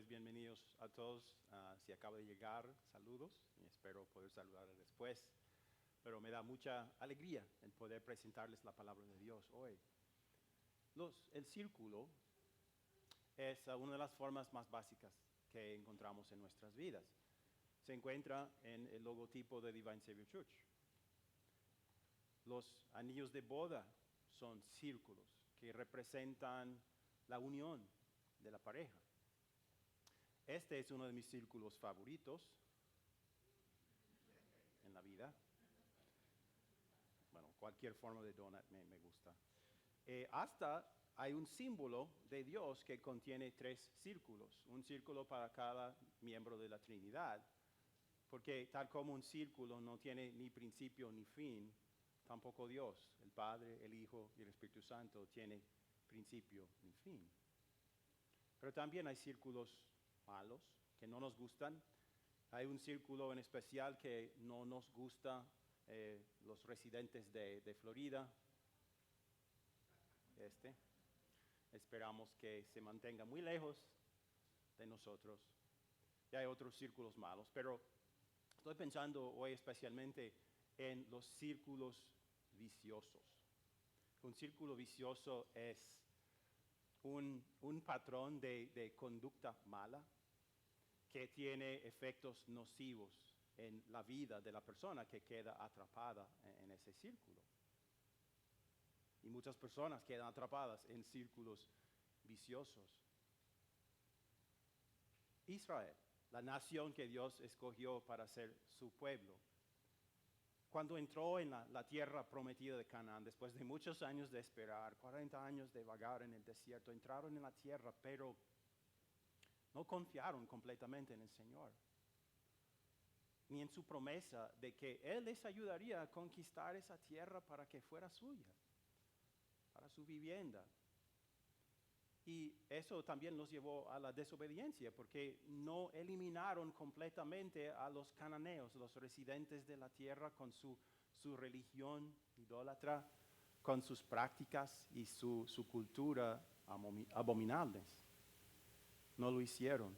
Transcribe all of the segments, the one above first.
pues bienvenidos a todos. Si acaba de llegar, saludos y espero poder saludarles después. Pero me da mucha alegría el poder presentarles la palabra de Dios hoy. El círculo es una de las formas más básicas que encontramos en nuestras vidas. Se encuentra en el logotipo de Divine Savior Church. Los anillos de boda son círculos que representan la unión de la pareja. Este es uno de mis círculos favoritos en la vida. Bueno, cualquier forma de donut me gusta. Hasta hay un símbolo de Dios que contiene 3 círculos. Un círculo para cada miembro de la Trinidad. Porque tal como un círculo no tiene ni principio ni fin, tampoco Dios, el Padre, el Hijo y el Espíritu Santo, tiene principio ni fin. Pero también hay círculos malos que no nos gustan. Hay un círculo en especial que no nos gusta, los residentes de Florida. Esperamos que se mantenga muy lejos de nosotros. Y hay otros círculos malos, pero estoy pensando hoy especialmente en los círculos viciosos. Un círculo vicioso es un patrón de conducta mala que tiene efectos nocivos en la vida de la persona que queda atrapada en ese círculo. Y muchas personas quedan atrapadas en círculos viciosos. Israel, la nación que Dios escogió para ser su pueblo, cuando entró en la tierra prometida de Canaán, después de muchos años de esperar, 40 años de vagar en el desierto, entraron en la tierra, pero no confiaron completamente en el Señor, ni en su promesa de que Él les ayudaría a conquistar esa tierra para que fuera suya, para su vivienda. Y eso también los llevó a la desobediencia, porque no eliminaron completamente a los cananeos, los residentes de la tierra, con su religión idólatra, con sus prácticas y su cultura abominables. No lo hicieron.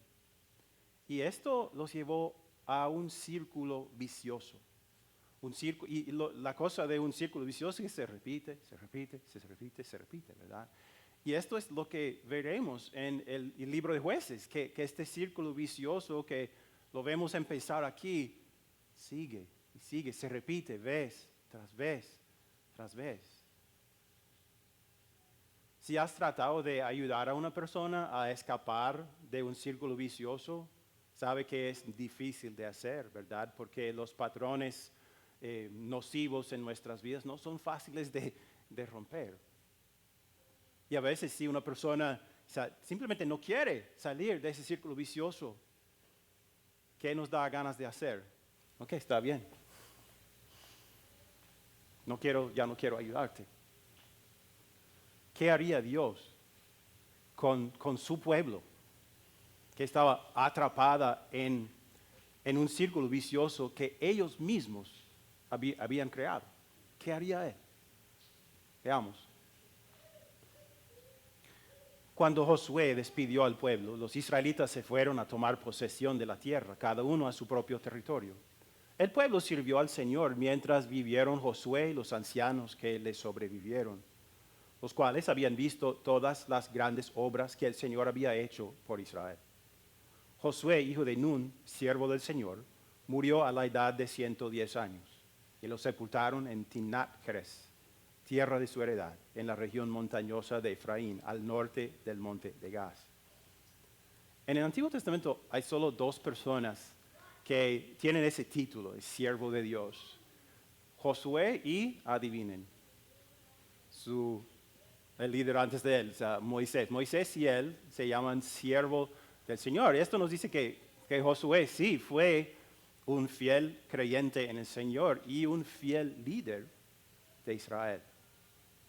Y esto los llevó a un círculo vicioso. La cosa de un círculo vicioso es que se repite, ¿verdad? Y esto es lo que veremos en el libro de Jueces, que este círculo vicioso que lo vemos empezar aquí, sigue y sigue, se repite vez tras vez tras vez. Si has tratado de ayudar a una persona a escapar de un círculo vicioso, sabe que es difícil de hacer, ¿verdad? Porque los patrones nocivos en nuestras vidas no son fáciles de romper. Y a veces si una persona simplemente no quiere salir de ese círculo vicioso, ¿qué nos da ganas de hacer? Ok, está bien. Ya no quiero ayudarte. ¿Qué haría Dios con su pueblo que estaba atrapada en un círculo vicioso que ellos mismos habían creado? ¿Qué haría Él? Veamos. Cuando Josué despidió al pueblo, los israelitas se fueron a tomar posesión de la tierra, cada uno a su propio territorio. El pueblo sirvió al Señor mientras vivieron Josué y los ancianos que le sobrevivieron, los cuales habían visto todas las grandes obras que el Señor había hecho por Israel. Josué, hijo de Nun, siervo del Señor, murió a la edad de 110 años y lo sepultaron en Timnat-Heres, tierra de su heredad, en la región montañosa de Efraín, al norte del monte de Gaz. En el Antiguo Testamento hay solo 2 personas que tienen ese título, el siervo de Dios. Josué y, adivinen, el líder antes de él, o sea, Moisés. Moisés y él se llaman siervo del Señor. Y esto nos dice que Josué sí fue un fiel creyente en el Señor y un fiel líder de Israel,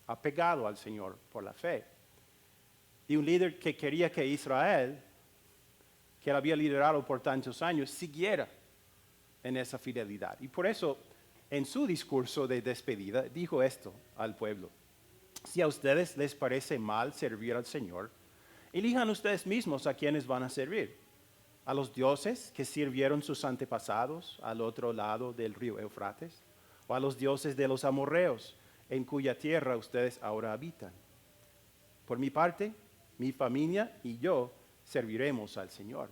apegado al Señor por la fe. Y un líder que quería que Israel, que él había liderado por tantos años, siguiera en esa fidelidad. Y por eso, en su discurso de despedida, dijo esto al pueblo: si a ustedes les parece mal servir al Señor, elijan ustedes mismos a quienes van a servir. a los dioses que sirvieron sus antepasados al otro lado del río Eufrates, o a los dioses de los amorreos, en cuya tierra ustedes ahora habitan. Por mi parte, mi familia y yo serviremos al Señor.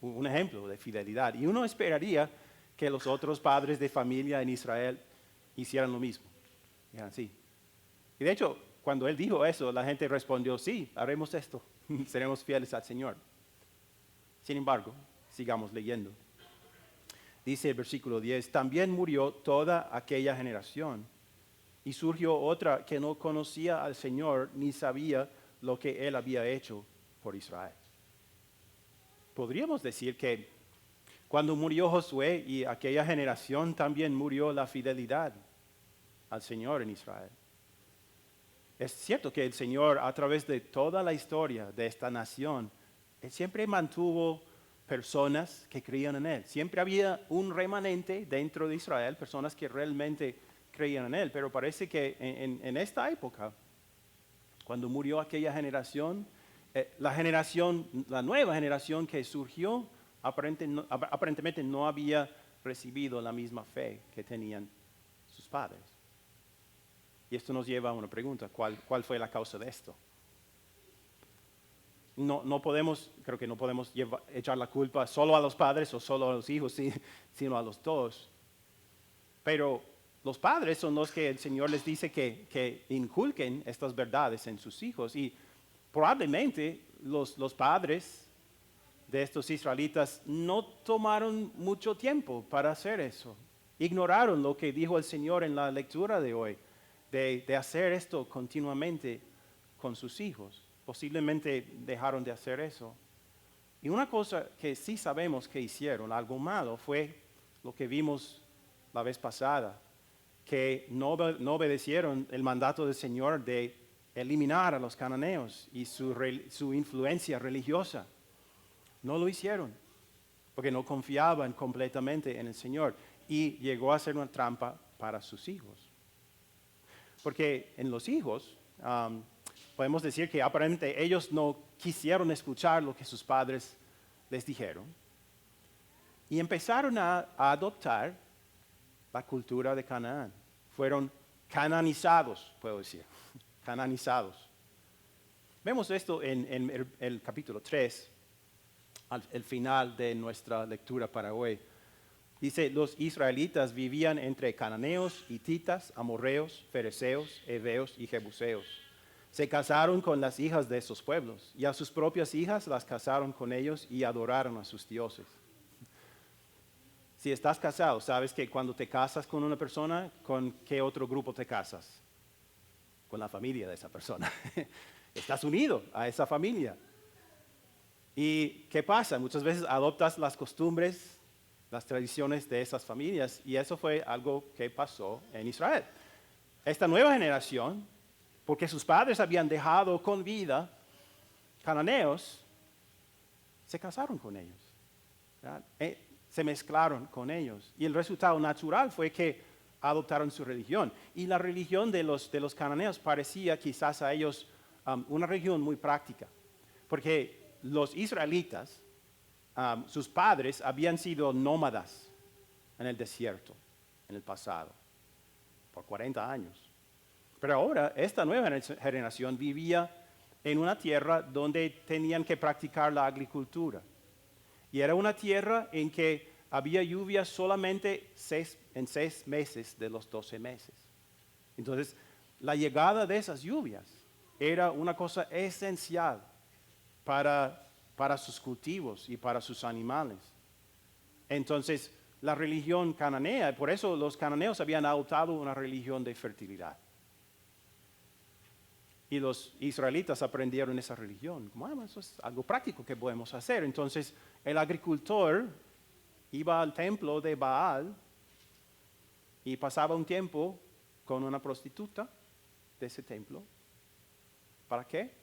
Un ejemplo de fidelidad. Y uno esperaría que los otros padres de familia en Israel hicieran lo mismo. Eran así. Y de hecho, cuando él dijo eso, la gente respondió, sí, haremos esto, seremos fieles al Señor. Sin embargo, sigamos leyendo. Dice el versículo 10, también murió toda aquella generación y surgió otra que no conocía al Señor ni sabía lo que Él había hecho por Israel. Podríamos decir que cuando murió Josué y aquella generación también murió la fidelidad al Señor en Israel. Es cierto que el Señor a través de toda la historia de esta nación, Él siempre mantuvo personas que creían en Él. Siempre había un remanente dentro de Israel, personas que realmente creían en Él. Pero parece que en esta época, cuando murió aquella generación, la nueva generación que surgió, aparentemente no había recibido la misma fe que tenían sus padres. Y esto nos lleva a una pregunta, ¿cuál fue la causa de esto? Creo que no podemos echar la culpa solo a los padres o solo a los hijos, sino a los dos. Pero los padres son los que el Señor les dice que inculquen estas verdades en sus hijos. Y probablemente los padres de estos israelitas no tomaron mucho tiempo para hacer eso. Ignoraron lo que dijo el Señor en la lectura de hoy, de hacer esto continuamente con sus hijos. Posiblemente dejaron de hacer eso. Y una cosa que sí sabemos que hicieron, algo malo, fue lo que vimos la vez pasada, que no obedecieron el mandato del Señor de eliminar a los cananeos y su influencia religiosa. No lo hicieron, porque no confiaban completamente en el Señor. Y llegó a ser una trampa para sus hijos. Porque en los hijos, podemos decir que aparentemente ellos no quisieron escuchar lo que sus padres les dijeron. Y empezaron a adoptar la cultura de Canaán. Fueron cananizados, puedo decir, cananizados. Vemos esto en el capítulo 3, al final de nuestra lectura para hoy. Dice, los israelitas vivían entre cananeos, hititas, amorreos, fereceos, heveos y jebuseos. Se casaron con las hijas de esos pueblos y a sus propias hijas las casaron con ellos y adoraron a sus dioses. Si estás casado, sabes que cuando te casas con una persona, ¿con qué otro grupo te casas? Con la familia de esa persona. Estás unido a esa familia. ¿Y qué pasa? Muchas veces adoptas las costumbres, las tradiciones de esas familias, y eso fue algo que pasó en Israel. Esta nueva generación, porque sus padres habían dejado con vida cananeos, se casaron con ellos, se mezclaron con ellos, y el resultado natural fue que adoptaron su religión. Y la religión de los cananeos parecía quizás a ellos una religión muy práctica, porque los israelitas, sus padres habían sido nómadas en el desierto en el pasado, por 40 años. Pero ahora esta nueva generación vivía en una tierra donde tenían que practicar la agricultura. Y era una tierra en que había lluvias solamente en 6 meses de los 12 meses. Entonces, la llegada de esas lluvias era una cosa esencial para sus cultivos y para sus animales. Entonces, la religión cananea, por eso los cananeos habían adoptado una religión de fertilidad. Y los israelitas aprendieron esa religión. Bueno, eso es algo práctico que podemos hacer. Entonces, el agricultor iba al templo de Baal y pasaba un tiempo con una prostituta de ese templo. ¿Para qué?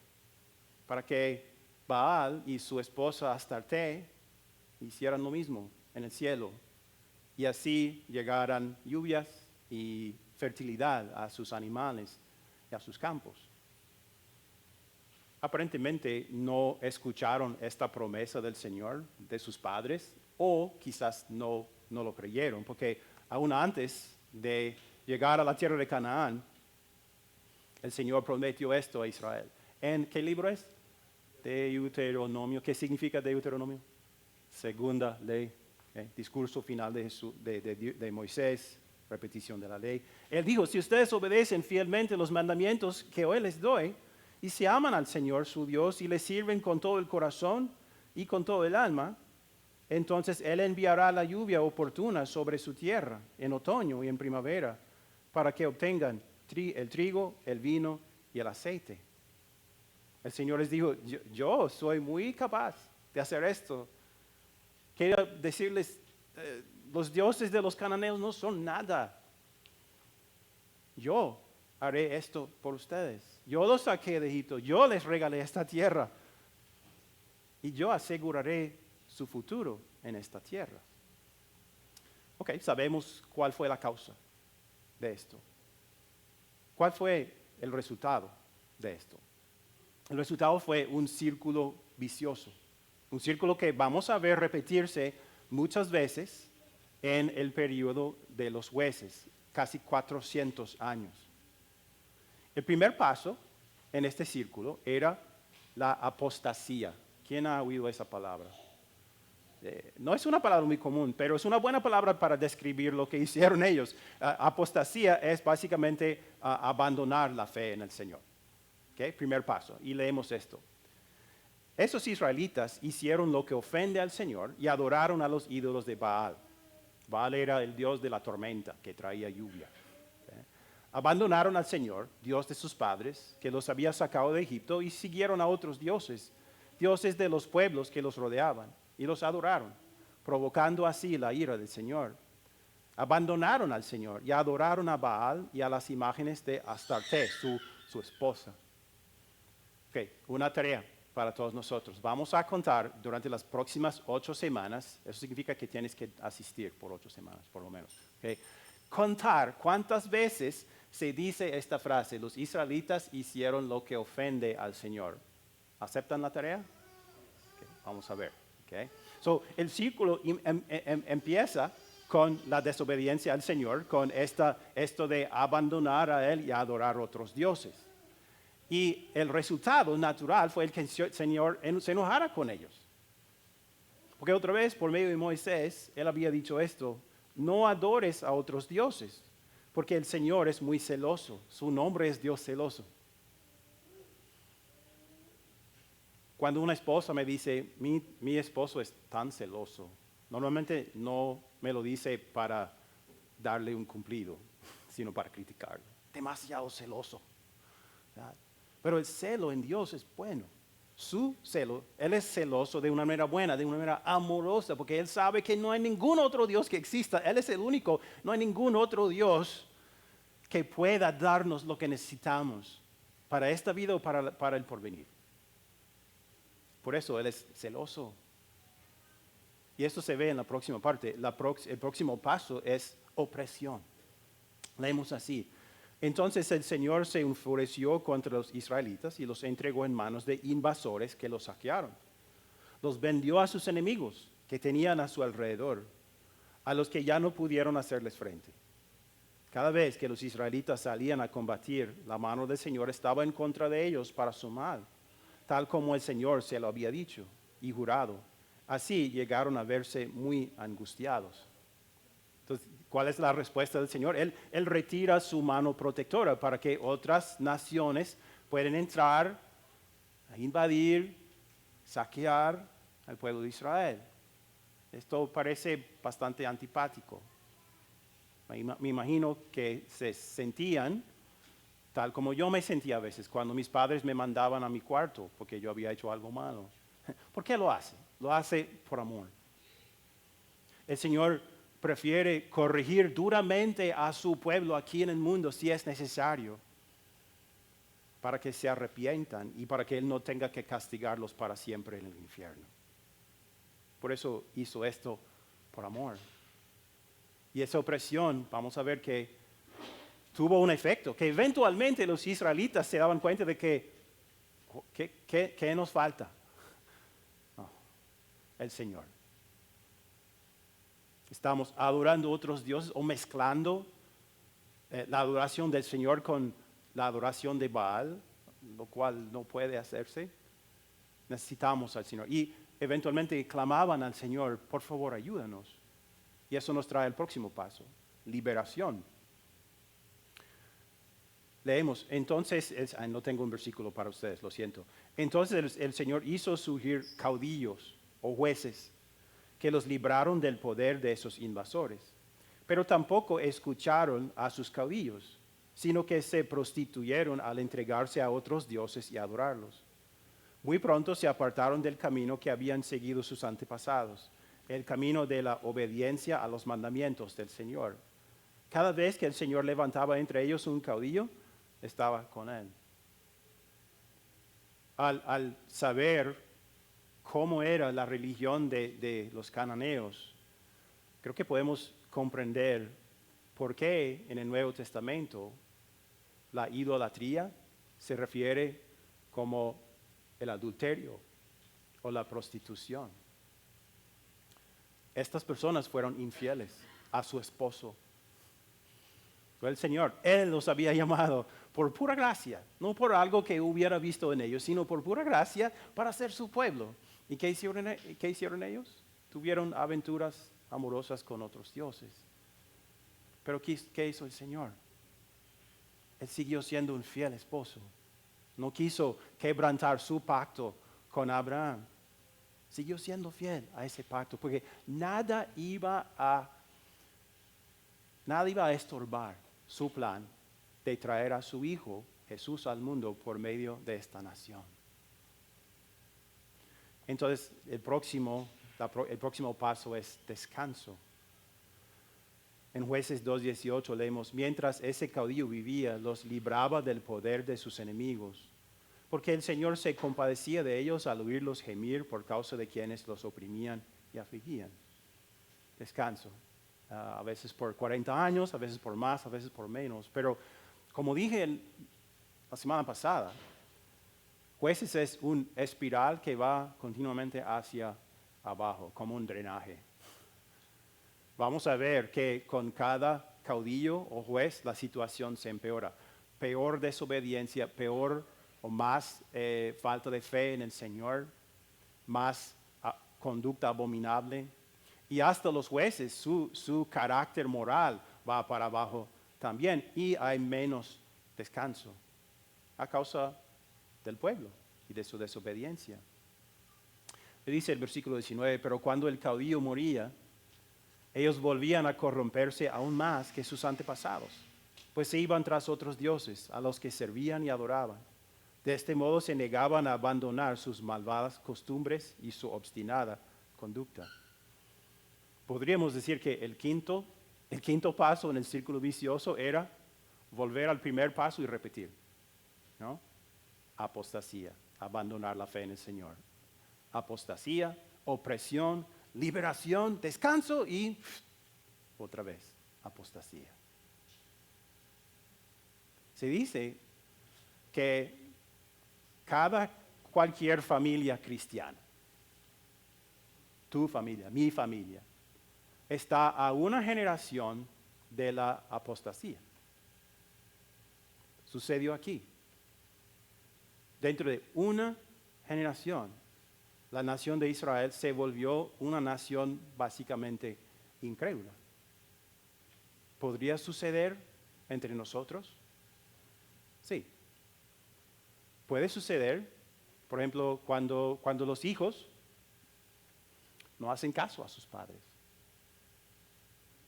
Para que Baal y su esposa Astarte hicieran lo mismo en el cielo y así llegaran lluvias y fertilidad a sus animales y a sus campos. aparentemente no escucharon esta promesa del Señor de sus padres o quizás no lo creyeron, porque aún antes de llegar a la tierra de Canaán, el Señor prometió esto a Israel. ¿En qué libro es? Deuteronomio. ¿Qué significa Deuteronomio? Segunda ley, discurso final de Moisés, repetición de la ley. Él dijo, si ustedes obedecen fielmente los mandamientos que hoy les doy, y se aman al Señor su Dios y le sirven con todo el corazón y con todo el alma, entonces Él enviará la lluvia oportuna sobre su tierra en otoño y en primavera, para que obtengan el trigo, el vino y el aceite. El Señor les dijo, yo soy muy capaz de hacer esto. Quiero decirles, los dioses de los cananeos no son nada. Yo haré esto por ustedes. Yo los saqué de Egipto, yo les regalé esta tierra y yo aseguraré su futuro en esta tierra. Ok, sabemos cuál fue la causa de esto. ¿Cuál fue el resultado de esto? El resultado fue un círculo vicioso, un círculo que vamos a ver repetirse muchas veces en el periodo de los jueces, casi 400 años. El primer paso en este círculo era la apostasía. ¿Quién ha oído esa palabra? No es una palabra muy común, pero es una buena palabra para describir lo que hicieron ellos. Apostasía es básicamente abandonar la fe en el Señor. ¿Okay? Primer paso. Y leemos esto. Esos israelitas hicieron lo que ofende al Señor y adoraron a los ídolos de Baal. Baal era el dios de la tormenta que traía lluvia. Abandonaron al Señor, Dios de sus padres, que los había sacado de Egipto, y siguieron a otros dioses, dioses de los pueblos que los rodeaban, y los adoraron, provocando así la ira del Señor. Abandonaron al Señor y adoraron a Baal y a las imágenes de Astarte, su esposa. Ok, una tarea para todos nosotros. Vamos a contar durante las próximas 8 semanas, eso significa que tienes que asistir por 8 semanas, por lo menos. Okay. Contar cuántas veces se dice esta frase, los israelitas hicieron lo que ofende al Señor. ¿Aceptan la tarea? Okay, vamos a ver. Okay. So, el círculo empieza con la desobediencia al Señor, con esto de abandonar a Él y adorar a otros dioses. Y el resultado natural fue el que el Señor se enojara con ellos. Porque otra vez, por medio de Moisés, Él había dicho esto, no adores a otros dioses, porque el Señor es muy celoso, su nombre es Dios celoso. Cuando una esposa me dice, mi esposo es tan celoso, normalmente no me lo dice para darle un cumplido, sino para criticarlo. Demasiado celoso. ¿Verdad? Pero el celo en Dios es bueno. Su celo, Él es celoso de una manera buena, de una manera amorosa, porque Él sabe que no hay ningún otro Dios que exista. Él es el único, no hay ningún otro Dios que pueda darnos lo que necesitamos para esta vida o para el porvenir. Por eso Él es celoso. Y esto se ve en la próxima parte. El próximo paso es opresión. Leemos así. Entonces el Señor se enfureció contra los israelitas y los entregó en manos de invasores que los saquearon. Los vendió a sus enemigos que tenían a su alrededor, a los que ya no pudieron hacerles frente. Cada vez que los israelitas salían a combatir, la mano del Señor estaba en contra de ellos para su mal, tal como el Señor se lo había dicho y jurado. Así llegaron a verse muy angustiados. Entonces, ¿cuál es la respuesta del Señor? Él retira su mano protectora para que otras naciones puedan entrar, a invadir, saquear al pueblo de Israel. Esto parece bastante antipático. Me imagino que se sentían tal como yo me sentía a veces cuando mis padres me mandaban a mi cuarto porque yo había hecho algo malo. ¿Por qué lo hace? Lo hace por amor. El Señor prefiere corregir duramente a su pueblo aquí en el mundo si es necesario, para que se arrepientan y para que Él no tenga que castigarlos para siempre en el infierno. Por eso hizo esto por amor. Y esa opresión, vamos a ver que tuvo un efecto, que eventualmente los israelitas se daban cuenta de que ¿Qué nos falta? No, el Señor. Estamos adorando otros dioses o mezclando la adoración del Señor con la adoración de Baal, lo cual no puede hacerse. Necesitamos al Señor. Y eventualmente clamaban al Señor, por favor, ayúdanos. Y eso nos trae el próximo paso, liberación. Leemos, entonces, no tengo un versículo para ustedes, lo siento. Entonces el Señor hizo surgir caudillos o jueces que los libraron del poder de esos invasores. Pero tampoco escucharon a sus caudillos, sino que se prostituyeron al entregarse a otros dioses y adorarlos. Muy pronto se apartaron del camino que habían seguido sus antepasados, el camino de la obediencia a los mandamientos del Señor. Cada vez que el Señor levantaba entre ellos un caudillo, estaba con él. Al saber cómo era la religión de los cananeos, creo que podemos comprender por qué en el Nuevo Testamento la idolatría se refiere como el adulterio o la prostitución. Estas personas fueron infieles a su esposo. El Señor, Él los había llamado por pura gracia, no por algo que hubiera visto en ellos, sino por pura gracia para ser su pueblo. ¿Y qué hicieron ellos? Tuvieron aventuras amorosas con otros dioses. Pero ¿qué hizo el Señor? Él siguió siendo un fiel esposo. No quiso quebrantar su pacto con Abraham. Siguió siendo fiel a ese pacto, porque nada iba a estorbar su plan de traer a su Hijo Jesús al mundo por medio de esta nación. Entonces, el próximo paso es descanso. En Jueces 2:18 leemos, mientras ese caudillo vivía, los libraba del poder de sus enemigos, porque el Señor se compadecía de ellos al oírlos gemir por causa de quienes los oprimían y afligían. Descanso. A veces por 40 años, a veces por más, a veces por menos. Pero como dije la semana pasada, Jueces es un espiral que va continuamente hacia abajo, como un drenaje. Vamos a ver que con cada caudillo o juez la situación se empeora. Peor desobediencia, peor o más falta de fe en el Señor, más conducta abominable. Y hasta los jueces, su carácter moral va para abajo también y hay menos descanso a causa del pueblo y de su desobediencia. Le dice el versículo 19, pero cuando el caudillo moría, ellos volvían a corromperse aún más que sus antepasados, pues se iban tras otros dioses a los que servían y adoraban. De este modo se negaban a abandonar sus malvadas costumbres y su obstinada conducta. Podríamos decir que el quinto paso en el círculo vicioso era volver al primer paso y repetir, ¿no? Apostasía, abandonar la fe en el Señor. Apostasía, opresión, liberación, descanso y otra vez apostasía. Se dice que cualquier familia cristiana, tu familia, mi familia, está a una generación de la apostasía. Sucedió aquí. Dentro de una generación, la nación de Israel se volvió una nación básicamente incrédula. ¿Podría suceder entre nosotros? Sí. Puede suceder, por ejemplo, cuando los hijos no hacen caso a sus padres.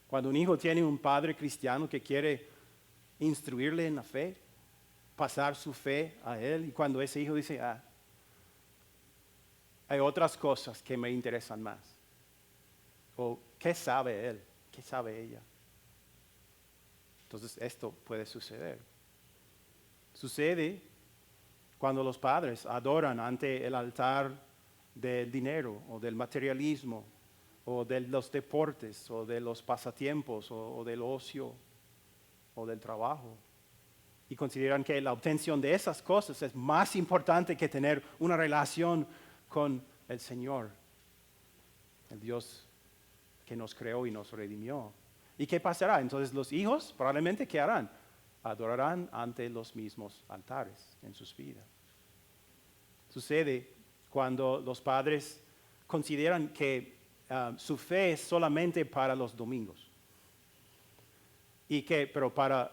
Cuando un hijo tiene un padre cristiano que quiere instruirle en la fe, pasar su fe a él, y cuando ese hijo dice, hay otras cosas que me interesan más. O, ¿qué sabe él? ¿Qué sabe ella? Entonces, esto puede suceder. Sucede cuando los padres adoran ante el altar del dinero o del materialismo o de los deportes o de los pasatiempos o del ocio o del trabajo. y consideran que la obtención de esas cosas es más importante que tener una relación con el Señor, el Dios que nos creó y nos redimió. ¿Y qué pasará? Entonces los hijos probablemente ¿qué harán? Adorarán ante los mismos altares en sus vidas. Sucede cuando los padres consideran que su fe es solamente para los domingos. Pero para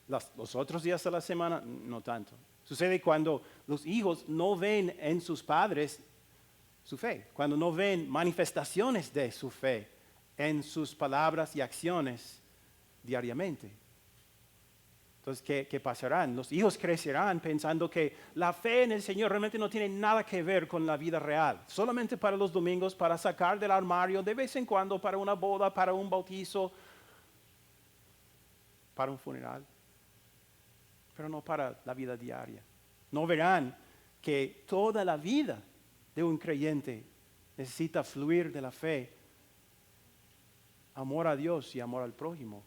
los otros días de la semana, no tanto. Sucede cuando los hijos no ven en sus padres su fe, cuando no ven manifestaciones de su fe en sus palabras y acciones diariamente. Entonces, ¿qué pasarán? Los hijos crecerán pensando que la fe en el Señor realmente no tiene nada que ver con la vida real. Solamente para los domingos, para sacar del armario de vez en cuando, para una boda, para un bautizo, para un funeral. Pero no para la vida diaria. No verán que toda la vida de un creyente necesita fluir de la fe, amor a Dios y amor al prójimo.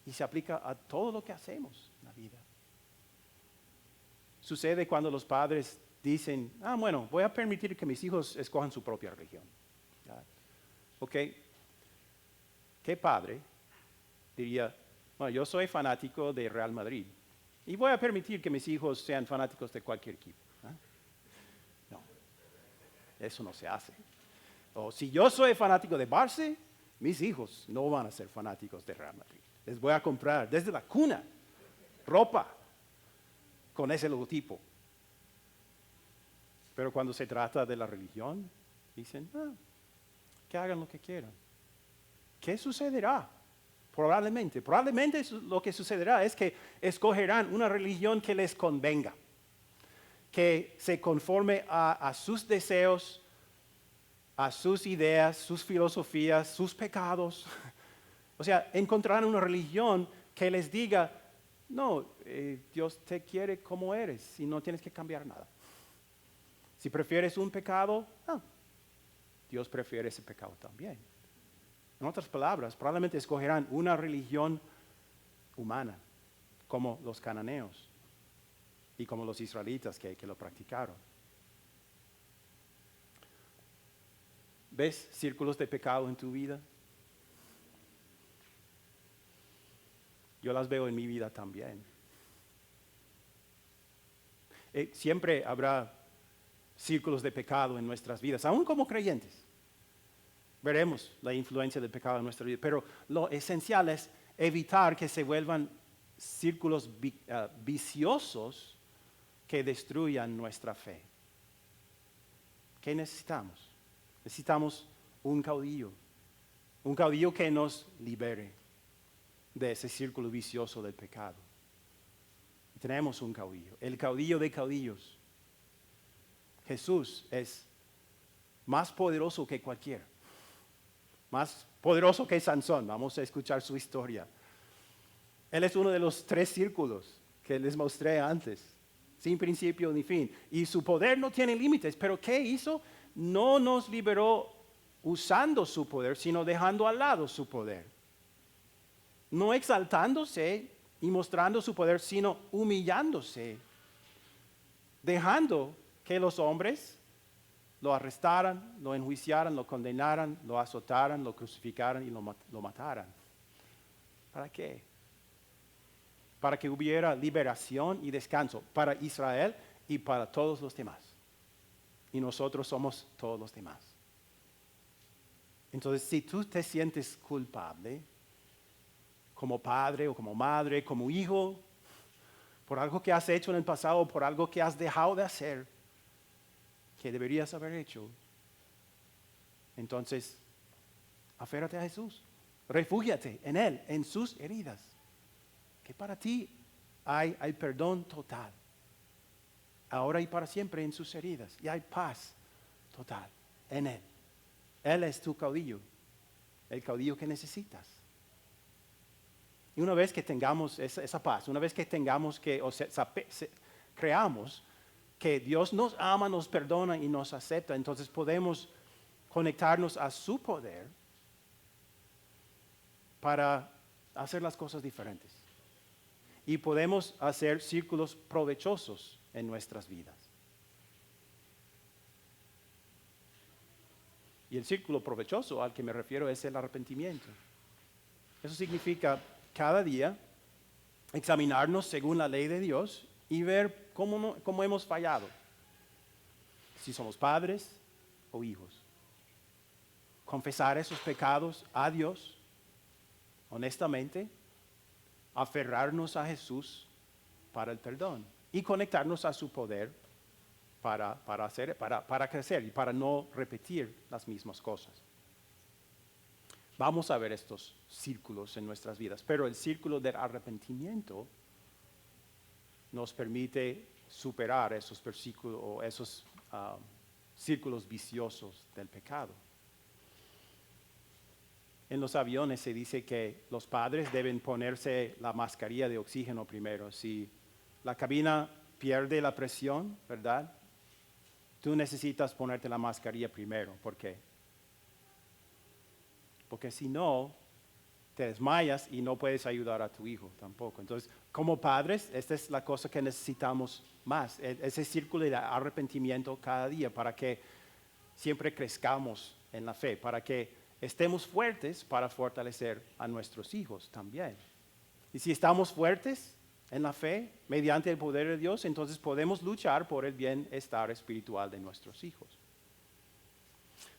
Y se aplica a todo lo que hacemos en la vida. Sucede cuando los padres dicen, bueno, voy a permitir que mis hijos escojan su propia religión. ¿Ok? ¿Qué padre diría, bueno, yo soy fanático de Real Madrid y voy a permitir que mis hijos sean fanáticos de cualquier equipo? No, eso no se hace. O si yo soy fanático de Barça, mis hijos no van a ser fanáticos de Real Madrid. Les voy a comprar desde la cuna ropa con ese logotipo. Pero cuando se trata de la religión, dicen, que hagan lo que quieran. ¿Qué sucederá? Probablemente lo que sucederá es que escogerán una religión que les convenga, que se conforme a sus deseos, a sus ideas, sus filosofías, sus pecados. O sea, encontrarán una religión que les diga, no, Dios te quiere como eres y no tienes que cambiar nada. Si prefieres un pecado, Dios prefiere ese pecado también. En otras palabras, probablemente escogerán una religión humana, como los cananeos y como los israelitas que lo practicaron. ¿Ves círculos de pecado en tu vida? Yo las veo en mi vida también. Siempre habrá círculos de pecado en nuestras vidas, aún como creyentes. Veremos la influencia del pecado en nuestra vida, pero lo esencial es evitar que se vuelvan círculos viciosos que destruyan nuestra fe. ¿Qué necesitamos? Necesitamos un caudillo que nos libere de ese círculo vicioso del pecado. Y tenemos un caudillo, el caudillo de caudillos. Jesús es más poderoso que cualquiera, más poderoso que Sansón. Vamos a escuchar su historia. Él es uno de los 3 círculos que les mostré antes, sin principio ni fin. Y su poder no tiene límites, pero ¿qué hizo? No nos liberó usando su poder, sino dejando al lado su poder. No exaltándose y mostrando su poder, sino humillándose, dejando que los hombres lo arrestaran, lo enjuiciaran, lo condenaran, lo azotaran, lo crucificaran y lo mataran. ¿Para qué? Para que hubiera liberación y descanso para Israel y para todos los demás. Y nosotros somos todos los demás. Entonces, si tú te sientes culpable, como padre o como madre, como hijo, por algo que has hecho en el pasado, por algo que has dejado de hacer, que deberías haber hecho, entonces, aférrate a Jesús, refúgiate en Él, en sus heridas, que para ti hay perdón total, ahora y para siempre en sus heridas, y hay paz total en Él. Él es tu caudillo, el caudillo que necesitas. Y una vez que tengamos esa paz, una vez que tengamos creamos que Dios nos ama, nos perdona y nos acepta, entonces podemos conectarnos a su poder para hacer las cosas diferentes. y podemos hacer círculos provechosos en nuestras vidas. Y el círculo provechoso al que me refiero es el arrepentimiento. Eso significa cada día examinarnos según la ley de Dios y ver cómo hemos fallado. Si somos padres o hijos. Confesar esos pecados a Dios, honestamente, aferrarnos a Jesús para el perdón y conectarnos a su poder para crecer y para no repetir las mismas cosas. Vamos a ver estos círculos en nuestras vidas, pero el círculo del arrepentimiento nos permite superar esos versículos o esos círculos viciosos del pecado. En los aviones se dice que los padres deben ponerse la mascarilla de oxígeno primero. Si la cabina pierde la presión, ¿verdad? Tú necesitas ponerte la mascarilla primero. ¿Por qué? Porque si no, te desmayas y no puedes ayudar a tu hijo tampoco. Entonces, como padres, esta es la cosa que necesitamos más, ese círculo de arrepentimiento cada día para que siempre crezcamos en la fe, para que estemos fuertes para fortalecer a nuestros hijos también. Y si estamos fuertes en la fe, mediante el poder de Dios, entonces podemos luchar por el bienestar espiritual de nuestros hijos.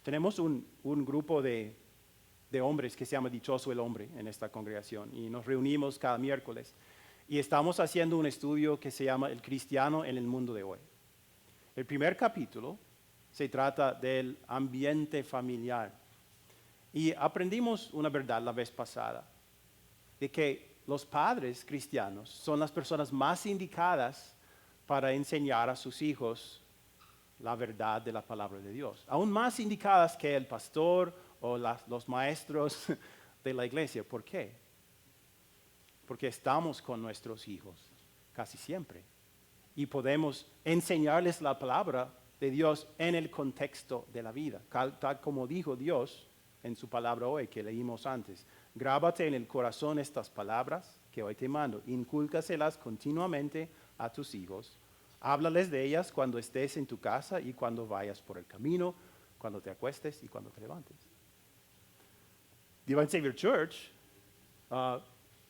Tenemos un grupo de hombres que se llama Dichoso el Hombre en esta congregación y nos reunimos cada miércoles y estamos haciendo un estudio que se llama El cristiano en el mundo de hoy. El primer capítulo se trata del ambiente familiar y aprendimos una verdad la vez pasada, de que los padres cristianos son las personas más indicadas para enseñar a sus hijos la verdad de la palabra de Dios, aún más indicadas que el pastor o los maestros de la iglesia. ¿Por qué? Porque estamos con nuestros hijos casi siempre y podemos enseñarles la palabra de Dios en el contexto de la vida, tal como dijo Dios en su palabra hoy que leímos antes. Grábate en el corazón estas palabras que hoy te mando, incúlcaselas continuamente a tus hijos, háblales de ellas cuando estés en tu casa y cuando vayas por el camino, cuando te acuestes y cuando te levantes. Divine Savior Church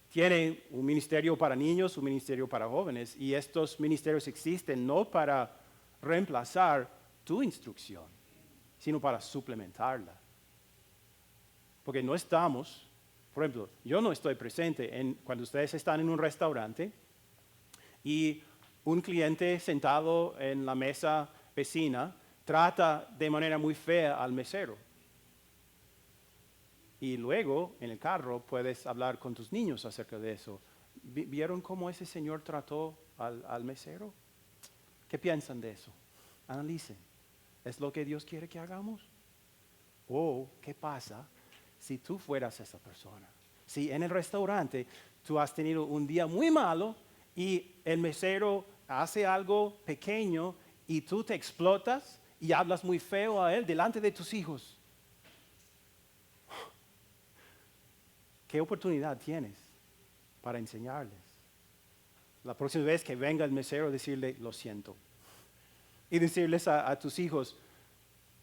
tiene un ministerio para niños, un ministerio para jóvenes, y estos ministerios existen no para reemplazar tu instrucción, sino para suplementarla. Porque no estamos, por ejemplo, yo no estoy presente cuando ustedes están en un restaurante y un cliente sentado en la mesa vecina trata de manera muy fea al mesero. Y luego, en el carro, puedes hablar con tus niños acerca de eso. ¿Vieron cómo ese señor trató al mesero? ¿Qué piensan de eso? Analicen. ¿Es lo que Dios quiere que hagamos? ¿O qué pasa si tú fueras esa persona? Si en el restaurante tú has tenido un día muy malo y el mesero hace algo pequeño y tú te explotas y hablas muy feo a él delante de tus hijos. ¿Qué oportunidad tienes para enseñarles? La próxima vez que venga el mesero, decirle, lo siento. Y decirles a tus hijos,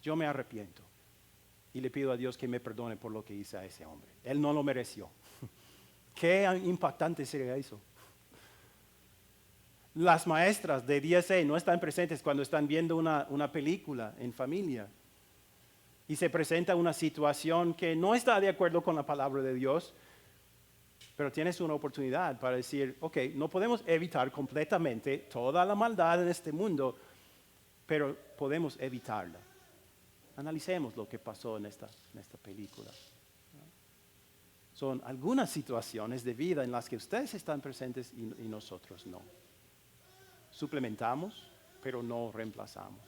yo me arrepiento. Y le pido a Dios que me perdone por lo que hice a ese hombre. Él no lo mereció. Qué impactante sería eso. Las maestras de DSA no están presentes cuando están viendo una película en familia. Y se presenta una situación que no está de acuerdo con la palabra de Dios, pero tienes una oportunidad para decir, ok, no podemos evitar completamente toda la maldad en este mundo, pero podemos evitarla. Analicemos lo que pasó en esta película. Son algunas situaciones de vida en las que ustedes están presentes y nosotros no. Suplementamos, pero no reemplazamos.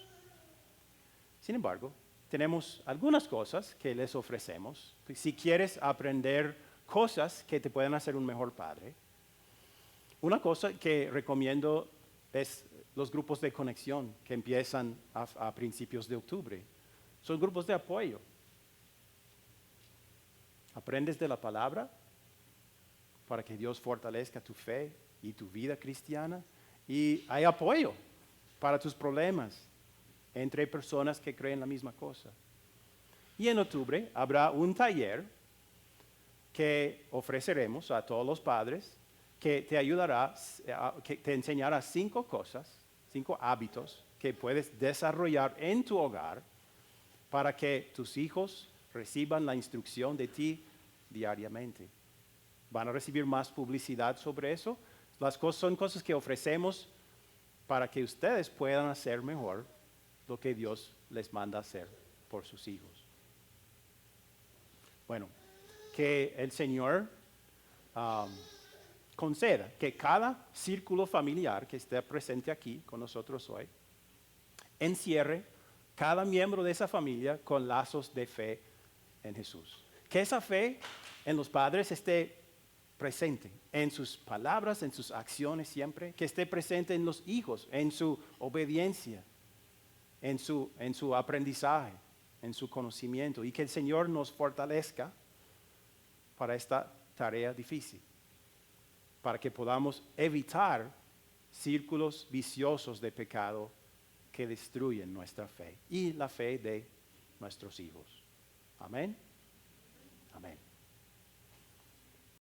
Sin embargo, tenemos algunas cosas que les ofrecemos. Si quieres aprender cosas que te pueden hacer un mejor padre, una cosa que recomiendo es los grupos de conexión que empiezan a principios de octubre. Son grupos de apoyo. Aprendes de la palabra para que Dios fortalezca tu fe y tu vida cristiana. Y hay apoyo para tus problemas entre personas que creen la misma cosa. Y en octubre habrá un taller que ofreceremos a todos los padres que te ayudará, que te enseñará 5 cosas, 5 hábitos que puedes desarrollar en tu hogar para que tus hijos reciban la instrucción de ti diariamente. Van a recibir más publicidad sobre eso. Son cosas que ofrecemos para que ustedes puedan hacer mejor lo que Dios les manda hacer por sus hijos. Bueno, que el Señor conceda que cada círculo familiar que esté presente aquí con nosotros hoy encierre cada miembro de esa familia con lazos de fe en Jesús. Que esa fe en los padres esté presente en sus palabras, en sus acciones siempre, que esté presente en los hijos, en su obediencia, en su aprendizaje, en su conocimiento, y que el Señor nos fortalezca para esta tarea difícil, para que podamos evitar círculos viciosos de pecado que destruyen nuestra fe y la fe de nuestros hijos. Amén. Amén.